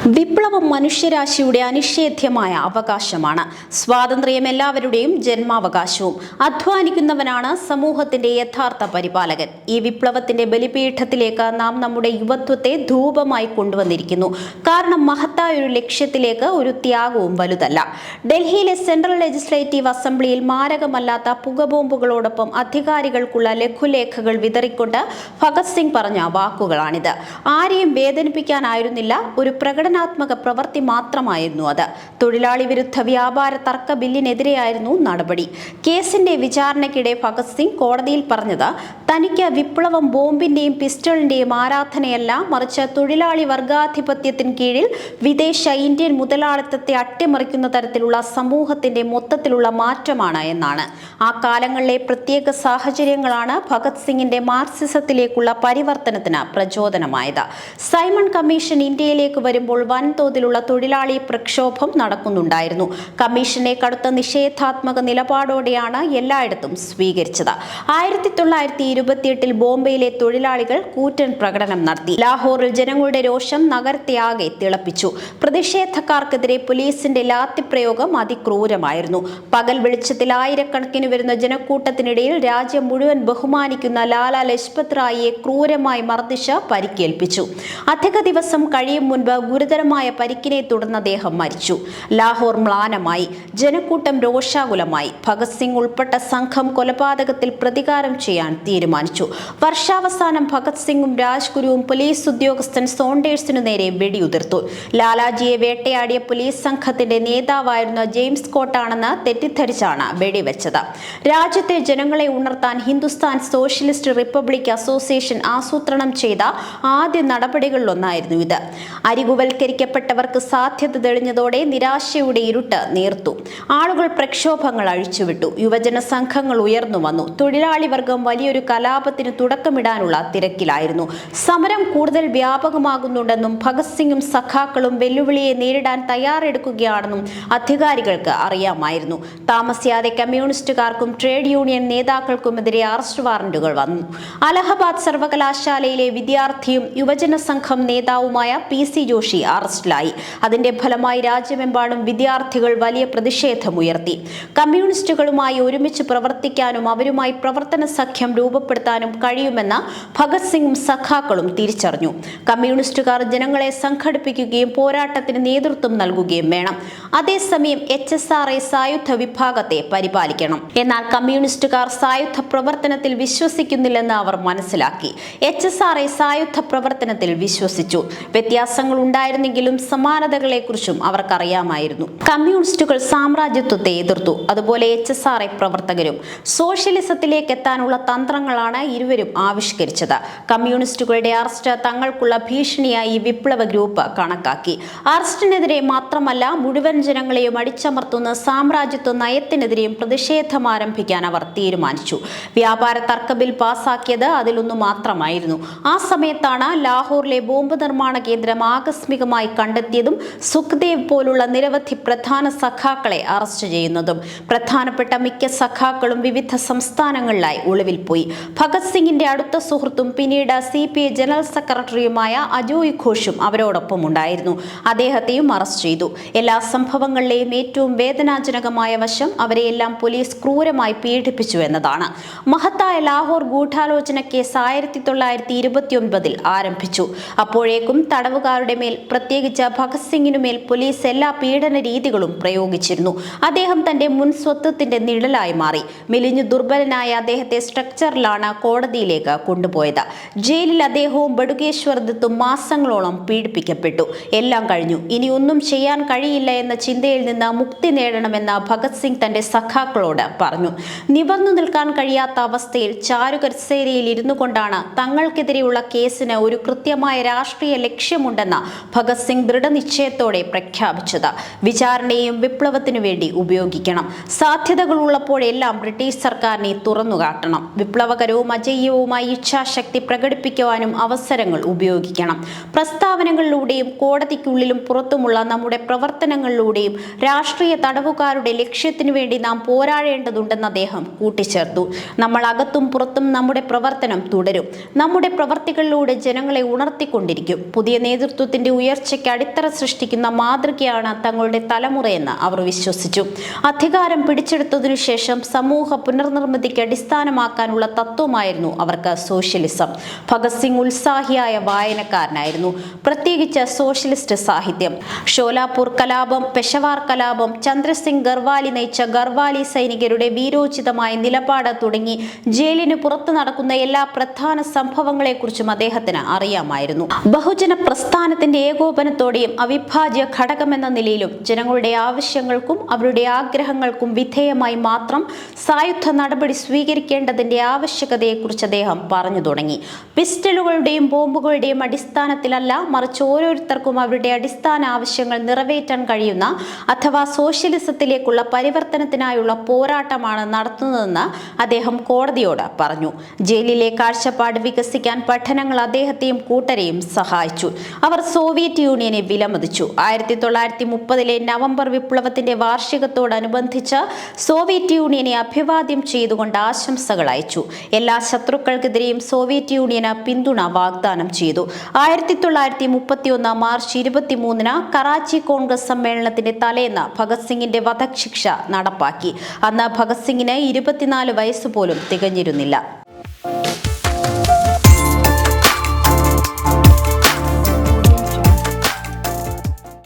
വിപ്ലവം മനുഷ്യരാശിയുടെ അനിഷേധ്യമായ അവകാശമാണ്. സ്വാതന്ത്ര്യം എല്ലാവരുടെയും ജന്മാവകാശവും. അധ്വാനിക്കുന്നവനാണ് സമൂഹത്തിന്റെ യഥാർത്ഥ പരിപാലകൻ. ഈ വിപ്ലവത്തിന്റെ ബലിപീഠത്തിലേക്ക് നാം നമ്മുടെ യുവത്വത്തെ ധൂപമായി കൊണ്ടുവന്നിരിക്കുന്നു. കാരണം മഹത്തായ ഒരു ലക്ഷ്യത്തിലേക്ക് ഒരു ത്യാഗവും വലുതല്ല. ഡൽഹിയിലെ സെൻട്രൽ ലെജിസ്ലേറ്റീവ് അസംബ്ലിയിൽ മാരകമല്ലാത്ത പുകബോംബുകളോടൊപ്പം അധികാരികൾക്കുള്ള ലഘുലേഖകൾ വിതറിക്കൊണ്ട് ഭഗത് സിംഗ് പറഞ്ഞ വാക്കുകളാണിത്. ആരെയും വേദനിപ്പിക്കാനായിരുന്നില്ല, ഒരു പ്രകടനാത്മക പ്രവൃത്തി മാത്രമായിരുന്നു അത്. തൊഴിലാളി വിരുദ്ധ വ്യാപാര തർക്ക ബില്ലിനെതിരെയായിരുന്നു നടപടി. കേസിന്റെ വിചാരണയ്ക്കിടെ ഭഗത് സിംഗ് കോടതിയിൽ പറഞ്ഞത് തനിക്ക് വിപ്ലവം ബോംബിന്റെയും പിസ്റ്റളിന്റെയും ആരാധനയല്ല, മറിച്ച് തൊഴിലാളി വർഗാധിപത്യത്തിന് കീഴിൽ വിദേശ ഇന്ത്യൻ മുതലാളിത്തത്തെ അട്ടിമറിക്കുന്ന തരത്തിലുള്ള സമൂഹത്തിന്റെ മൊത്തത്തിലുള്ള മാറ്റമാണ് എന്നാണ്. ആ കാലങ്ങളിലെ പ്രത്യേക സാഹചര്യങ്ങളാണ് ഭഗത് സിംഗിന്റെ മാർക്സിസത്തിലേക്കുള്ള പരിവർത്തനത്തിന് പ്രചോദനമായത്. സൈമൺ കമ്മീഷൻ ഇന്ത്യയിലേക്ക് വരുമ്പോൾ വൻതോതിലുള്ള തൊഴിലാളി പ്രക്ഷോഭം നടക്കുന്നുണ്ടായിരുന്നു. കമ്മീഷനെ കടുത്ത നിഷേധാത്മക നിലപാടോടെയാണ് എല്ലായിടത്തും സ്വീകരിച്ചത്. 1928 ബോംബെയിലെ തൊഴിലാളികൾ കൂറ്റൻ പ്രകടനം നടത്തി. ലാഹോറിൽ ജനങ്ങളുടെ രോഷം നഗരത്തെയാകെ തിളപ്പിച്ചു. പ്രതിഷേധക്കാർക്കെതിരെ പോലീസിന്റെ ലാത്തിപ്രയോഗം അതിക്രൂരമായിരുന്നു. പകൽ വെളിച്ചത്തിൽ ആയിരക്കണക്കിന് വരുന്ന ജനക്കൂട്ടത്തിനിടയിൽ രാജ്യം മുഴുവൻ ബഹുമാനിക്കുന്ന ലാലാ ലജ്പത് റായിയെ ക്രൂരമായി മർദ്ദിച്ച് പരിക്കേൽപ്പിച്ചു. അധിക ദിവസം കഴിയും മുൻപ് ഗുരുതരമായ പരിക്കിനെ തുടർന്ന് അദ്ദേഹം മരിച്ചു. ലാഹോർ മ്ലാനമായി, ജനക്കൂട്ടം രോഷാകുലമായി. ഭഗത് സിംഗ് ഉൾപ്പെട്ട സംഘം കൊലപാതകത്തിൽ പ്രതികാരം ചെയ്യാൻ തീരുമാനിച്ചു. വർഷാവസാനം ഭഗത് സിംഗും രാജ്ഗുരുവും പോലീസ് ഉദ്യോഗസ്ഥൻ സോണ്ടേഴ്സിനു നേരെ വെടിയുതിർത്തു. ലാലാജിയെ വേട്ടയാടിയ പോലീസ് സംഘത്തിന്റെ നേതാവായിരുന്ന ജെയിംസ് സ്കോട്ടാണെന്ന് തെറ്റിദ്ധരിച്ചാണ് വെടിവെച്ചത്. രാജ്യത്തെ ജനങ്ങളെ ഉണർത്താൻ ഹിന്ദുസ്ഥാൻ സോഷ്യലിസ്റ്റ് റിപ്പബ്ലിക് അസോസിയേഷൻ ആസൂത്രണം ചെയ്ത ആദ്യ നടപടികളിലൊന്നായിരുന്നു ഇത്. അരികുവൽക്കരിക്കപ്പെട്ടവർക്ക് സാധ്യത തെളിഞ്ഞതോടെ നിരാശയുടെ ഇരുട്ട് നീർത്തു. ആളുകൾ പ്രക്ഷോഭങ്ങൾ അഴിച്ചുവിട്ടു. യുവജന സംഘങ്ങൾ ഉയർന്നു വന്നു. തൊഴിലാളി വർഗം വലിയൊരു കലാപത്തിന് തുടക്കമിടാനുള്ള തിരക്കിലായിരുന്നു. സമരം കൂടുതൽ വ്യാപകമാകുന്നുണ്ടെന്നും ഭഗത് സിംഗും സഖാക്കളും വെല്ലുവിളിയെ നേരിടാൻ തയ്യാറെടുക്കുകയാണെന്നും അധികാരികൾക്ക് അറിയാമായിരുന്നു. താമസിയാതെ കമ്മ്യൂണിസ്റ്റുകാർക്കും ട്രേഡ് യൂണിയൻ നേതാക്കൾക്കുമെതിരെ അറസ്റ്റ് വാറന്റുകൾ വന്നു. അലഹബാദ് സർവകലാശാലയിലെ വിദ്യാർത്ഥിയും യുവജന സംഘം നേതാവുമായ PC ജോഷി അറസ്റ്റിലായി. അതിന്റെ ഫലമായി രാജ്യമെമ്പാടും വിദ്യാർത്ഥികൾ വലിയ പ്രതിഷേധമുയർത്തി. കമ്മ്യൂണിസ്റ്റുകളുമായി ഒരുമിച്ച് പ്രവർത്തിക്കാനും അവരുമായി പ്രവർത്തന സഖ്യം രൂപപ്പെടുത്താനും കഴിയുമെന്ന് ഭഗത് സിംഗും സഖാക്കളും തിരിച്ചറിഞ്ഞു. കമ്മ്യൂണിസ്റ്റുകാർ ജനങ്ങളെ സംഘടിപ്പിക്കുകയും പോരാട്ടത്തിന് നേതൃത്വം നൽകുകയും വേണം. അതേസമയം HSRA സായുധ വിഭാഗത്തെ പരിപാലിക്കണം. എന്നാൽ കമ്മ്യൂണിസ്റ്റുകാർ സായുധ പ്രവർത്തനത്തിൽ വിശ്വസിക്കുന്നില്ലെന്ന് അവർ മനസ്സിലാക്കി. HSRA സായുധ പ്രവർത്തനത്തിൽ വിശ്വസിച്ചു. വ്യത്യാസങ്ങൾ ഉണ്ടായിരുന്നെങ്കിലും സമാനതകളെക്കുറിച്ചും അവർക്കറിയാമായിരുന്നു. കമ്മ്യൂണിസ്റ്റുകൾ സാമ്രാജ്യത്വത്തെ എതിർത്തു, അതുപോലെ HSRA പ്രവർത്തകരും. സോഷ്യലിസത്തിലേക്ക് എത്താനുള്ള തന്ത്രങ്ങളാണ് ഇരുവരും ആവിഷ്കരിച്ചത്. കമ്മ്യൂണിസ്റ്റുകളുടെ അറസ്റ്റ് തങ്ങൾക്കുള്ള ഭീഷണിയായി വിപ്ലവ ഗ്രൂപ്പ് കണക്കാക്കി. അറസ്റ്റിനെതിരെ മാത്രമല്ല, മുഴുവൻ ജനങ്ങളെയും അടിച്ചമർത്തുന്ന സാമ്രാജ്യത്വ നയത്തിനെതിരെയും പ്രതിഷേധം ആരംഭിക്കാൻ അവർ തീരുമാനിച്ചു. വ്യാപാര തർക്ക ബിൽ പാസാക്കിയത് അതിലൊന്നു മാത്രമായിരുന്നു. ആ സമയത്താണ് ലാഹോറിലെ ബോംബ് നിർമ്മാണ കേന്ദ്രം ആകസ്മികമായി കണ്ടെത്തിയതും സുഖ്ദേവ് പോലുള്ള നിരവധി പ്രധാന സഖാക്കളെ അറസ്റ്റ് ചെയ്യുന്നതും. പ്രധാനപ്പെട്ട മിക്ക സഖാക്കളും വിവിധ സംസ്ഥാനങ്ങളിലായി ഒളിവിൽ പോയി. ഭഗത് സിംഗിന്റെ അടുത്ത സുഹൃത്തും പിന്നീട് CPI ജനറൽ സെക്രട്ടറിയുമായ അജോയ് ഘോഷും അവരോടൊപ്പം ഉണ്ടായിരുന്നു. അദ്ദേഹത്തെയും അറസ്റ്റ് ചെയ്തു. എല്ലാ സംഭവങ്ങളിലെയും ഏറ്റവും വേദനാജനകമായ വശം അവരെയെല്ലാം പോലീസ് ക്രൂരമായി പീഡിപ്പിച്ചു എന്നതാണ്. മഹത്തായ ലാഹോർ ഗൂഢാലോചന കേസ് 1929 ആരംഭിച്ചു. അപ്പോഴേക്കും തടവുകാരുടെ മേൽ, പ്രത്യേകിച്ച് ഭഗത് സിംഗിനുമേൽ പോലീസ് എല്ലാ പീഡന രീതികളും പ്രയോഗിച്ചിരുന്നു. അദ്ദേഹം തന്റെ മുൻ സ്വത്വത്തിന്റെ നിഴലായി മാറി. മെലിഞ്ഞു ദുർബലനായ അദ്ദേഹത്തെ സ്ട്രക്ചറിലാണ് കോടതിയിലേക്ക് കൊണ്ടുപോയത്. ജയിലിൽ അദ്ദേഹവും ബടുകേശ്വർ ദത്തും മാസങ്ങളോളം പീഡിപ്പിക്കപ്പെട്ടു. എല്ലാം കഴിഞ്ഞു, ഇനി ഒന്നും ചെയ്യാൻ കഴിയില്ല എന്ന ചിന്തയിൽ നിന്ന് മുക്തി നേടണമെന്ന് ഭഗത് സിംഗ് തന്റെ സഖാക്കളോട് പറഞ്ഞു. നിവർന്നു നിൽക്കാൻ കഴിയാത്ത അവസ്ഥയിൽ ചാരുകസേരയിൽ ഇരുന്നു കൊണ്ടാണ് തങ്ങൾക്കെതിരെയുള്ള കേസിന് ഒരു കൃത്യമായ രാഷ്ട്രീയ ലക്ഷ്യമുണ്ടെന്ന് ഭഗത് സിംഗ് ദൃഢനിശ്ചയത്തോടെ പ്രഖ്യാപിച്ചത്. വിചാരണയെയും വിപ്ലവത്തിനു വേണ്ടി ഉപയോഗിക്കണം. സാധ്യതകൾ ഉള്ളപ്പോഴെല്ലാം ബ്രിട്ടീഷ് സർക്കാരിനെ തുറന്നുകാട്ടണം. വിപ്ലവകരവും അജയ്യവുമായി ഇച്ഛാശക്തി പ്രകടിപ്പിക്കുവാനും അവസരങ്ങൾ ഉപയോഗിക്കണം. പ്രസ്താവനകളിലൂടെയും കോടതിക്കുള്ളിലും പുറത്തുമുള്ള നമ്മുടെ പ്രവർത്തനങ്ങളിലൂടെയും രാഷ്ട്രീയ തടവുകാരുടെ ലക്ഷ്യത്തിനു വേണ്ടി നാം പോരാടേണ്ടതുണ്ടെന്ന് അദ്ദേഹം കൂട്ടിച്ചേർത്തു. നമ്മൾ അകത്തും പുറത്തും നമ്മുടെ പ്രവർത്തനം തുടരും. നമ്മുടെ പ്രവർത്തികളിലൂടെ ജനങ്ങളെ ഉണർത്തിക്കൊണ്ടിരിക്കും. പുതിയ നേതൃത്വത്തിന്റെ ഉയർച്ചയ്ക്ക് അടിത്തറ സൃഷ്ടിക്കുന്ന മാതൃകയാണ് തങ്ങളുടെ തലമുറയെന്ന് അവർ വിശ്വസിച്ചു. അധികാരം പിടിച്ചെടുത്തതിനു ശേഷം സമൂഹ പുനർനിർമ്മിതിക്ക് അടിസ്ഥാനമാക്കാനുള്ള തത്വമായിരുന്നു അവർക്ക് സോഷ്യലിസം. ഭഗത് സിംഗ് ഉത്സാഹിയായ വായനക്കാരനായിരുന്നു, പ്രത്യേകിച്ച് സോഷ്യലിസ്റ്റ് സാഹിത്യം. ഷോലാപൂർ കലാപം, പെഷവാർ കലാപം, ചന്ദ്രസിംഗ് ഗർവാലി നയിച്ച ഗർവാലി സൈനികരുടെ വീരോചിതമായ നിലപാട് തുടങ്ങി ജയിലിന് പുറത്തു നടക്കുന്ന എല്ലാ പ്രധാന സംഭവങ്ങളെക്കുറിച്ചും അദ്ദേഹത്തിന് അറിയാമായിരുന്നു. ബഹുജന പ്രസ്ഥാനത്തിന്റെ ഏകോപനത്തോടെയും അവിഭാജ്യ ഘടകമെന്ന നിലയിലും ജനങ്ങളുടെ ആവശ്യങ്ങൾക്കും അവരുടെ ആഗ്രഹങ്ങൾക്കും വിധേയമായി മാത്രം സായുധ നടപടി സ്വീകരിക്കേണ്ടതിന്റെ ആവശ്യകതയെക്കുറിച്ച് അദ്ദേഹം പറഞ്ഞു തുടങ്ങി. പിസ്റ്റളുകളുടെയും ബോംബുകളുടെയും അടിസ്ഥാനത്തിലല്ല, മറിച്ച് ഓരോരുത്തർക്കും അവരുടെ അടിസ്ഥാന ആവശ്യങ്ങൾ നിറവേറ്റാൻ കഴിയുന്ന അഥവാ സോഷ്യലിസത്തിലേക്കുള്ള പരിവർത്തനത്തിനായുള്ള പോരാട്ടമാണ് നടത്തുന്നതെന്ന് അദ്ദേഹം കോടതിയോട് പറഞ്ഞു. ജയിലിലെ കാഴ്ചപ്പാട് വികസിക്കാൻ പഠനങ്ങൾ അദ്ദേഹത്തെയും കൂട്ടരെയും സഹായിച്ചു. അവർ സോവിയറ്റ് യൂണിയനെ വിലമതിച്ചു. 1930 നവംബർ വിപ്ലവത്തിന്റെ വാർഷികത്തോടനുബന്ധിച്ച് സോവിയറ്റ് യൂണിയനെ അഭിവാദ്യം ചെയ്തുകൊണ്ട് ആശംസകൾ അയച്ചു. എല്ലാ ശത്രുക്കൾക്കെതിരെയും സോവിയറ്റ് യൂണിയന് പിന്തുണ വാഗ്ദാനം ചെയ്തു. 1931 മാർച്ച് 23 കറാച്ചി കോൺഗ്രസ് സമ്മേളനത്തിന്റെ തലേന്ന് ഭഗത് സിംഗിന്റെ വധശിക്ഷ നടപ്പാക്കി. അന്ന് ഭഗത് സിംഗിന് 24 വയസ്സ് പോലും തികഞ്ഞിരുന്നില്ല.